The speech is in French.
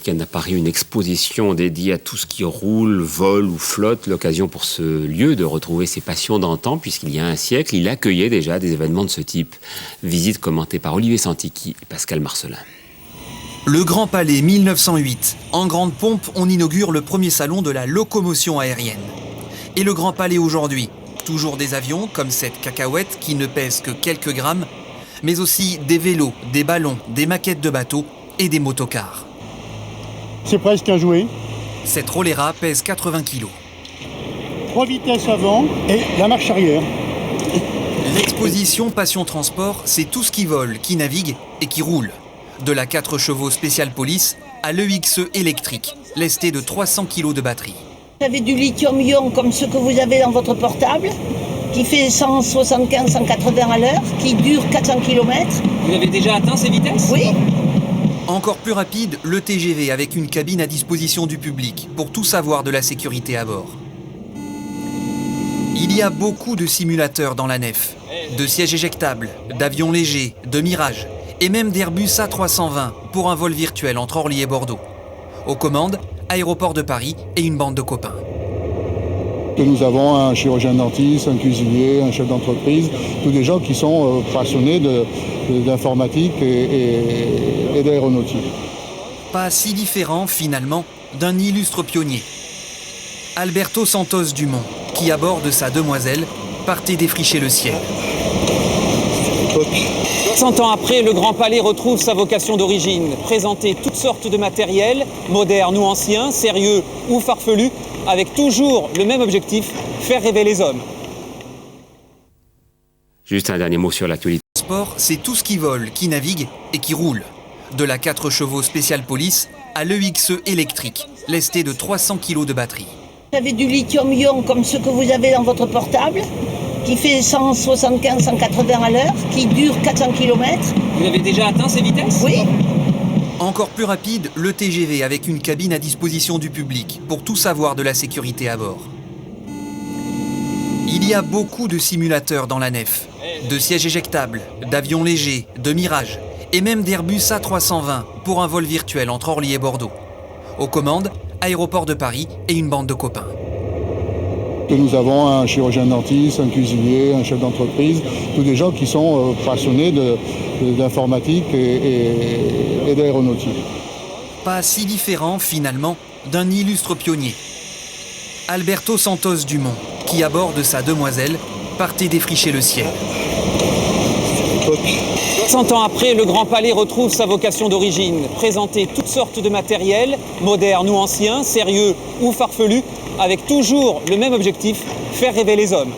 week-end à Paris une exposition dédiée à tout ce qui roule, vole ou flotte. L'occasion pour ce lieu de retrouver ses passions d'antan, puisqu'il y a un siècle, il accueillait déjà des événements de ce type. Visite commentée par Olivier Santiki et Pascal Marcelin. Le Grand Palais 1908. En grande pompe, on inaugure le premier salon de la locomotion aérienne. Et le Grand Palais aujourd'hui. Toujours des avions, comme cette cacahuète qui ne pèse que quelques grammes, mais aussi des vélos, des ballons, des maquettes de bateaux et des motocars. C'est presque un jouet. Cette Rollera pèse 80 kg. 3 vitesses avant et la marche arrière. L'exposition Passion Transport, c'est tout ce qui vole, qui navigue et qui roule. De la 4 chevaux Special Police à l'EXE électrique, lesté de 300 kg de batterie. Vous avez du lithium-ion comme ce que vous avez dans votre portable, qui fait 175-180 à l'heure, qui dure 400 km. Vous avez déjà atteint ces vitesses ? Oui. Encore plus rapide, le TGV avec une cabine à disposition du public pour tout savoir de la sécurité à bord. Il y a beaucoup de simulateurs dans la nef, de sièges éjectables, d'avions légers, de Mirage et même d'Airbus A320 pour un vol virtuel entre Orly et Bordeaux. Aux commandes, Aéroport de Paris et une bande de copains. Nous avons un chirurgien dentiste, un cuisinier, un chef d'entreprise, tous des gens qui sont passionnés d'informatique et d'aéronautique. Pas si différent finalement d'un illustre pionnier. Alberto Santos Dumont, qui à bord de sa demoiselle partait défricher le ciel. 100 ans après, le Grand Palais retrouve sa vocation d'origine, présenter toutes sortes de matériel, modernes ou anciens, sérieux ou farfelus, avec toujours le même objectif, faire rêver les hommes. Juste un dernier mot sur l'actualité. Sport, c'est tout ce qui vole, qui navigue et qui roule. De la 4 chevaux Special Police à l'EXE électrique, lesté de 300 kg de batterie. Vous avez du lithium-ion comme ce que vous avez dans votre portable, qui fait 175-180 à l'heure, qui dure 400 km. Vous avez déjà atteint ces vitesses ? Oui. Encore plus rapide, le TGV avec une cabine à disposition du public pour tout savoir de la sécurité à bord. Il y a beaucoup de simulateurs dans la nef, de sièges éjectables, d'avions légers, de Mirage et même d'Airbus A320 pour un vol virtuel entre Orly et Bordeaux. Aux commandes, Aéroport de Paris et une bande de copains. Nous avons un chirurgien dentiste, un cuisinier, un chef d'entreprise, tous des gens qui sont passionnés d'informatique et d'aéronautique. Pas si différent finalement d'un illustre pionnier. Alberto Santos Dumont, qui à bord de sa demoiselle partait défricher le ciel. 100 ans après, le Grand Palais retrouve sa vocation d'origine, présenter toutes sortes de matériel, modernes ou anciens, sérieux ou farfelus, avec toujours le même objectif, faire rêver les hommes.